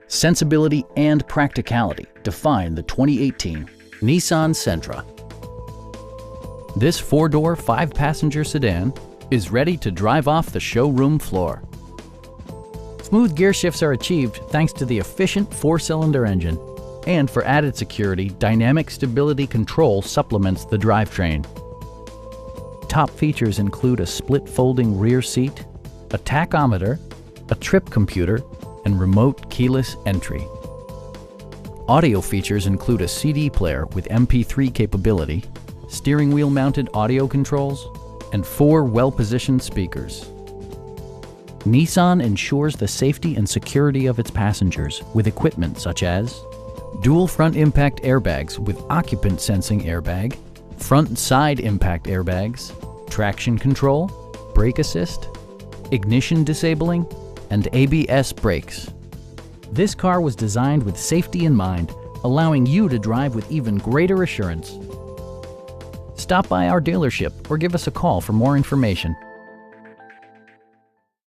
Sensibility and practicality define the 2018 Nissan Sentra. This four-door, five-passenger sedan is ready to drive off the showroom floor. Smooth gear shifts are achieved thanks to the efficient four-cylinder engine. And for added security, dynamic stability control supplements the drivetrain. Top features include a split folding rear seat, a tachometer, a trip computer, and remote keyless entry. Audio features include a CD player with MP3 capability, steering wheel mounted audio controls, and 4 well-positioned speakers. Nissan ensures the safety and security of its passengers with equipment such as dual front impact airbags with occupant sensing airbag, front and side impact airbags, traction control, brake assist, ignition disabling, and ABS brakes. This car was designed with safety in mind, allowing you to drive with even greater assurance. Stop by our dealership or give us a call for more information.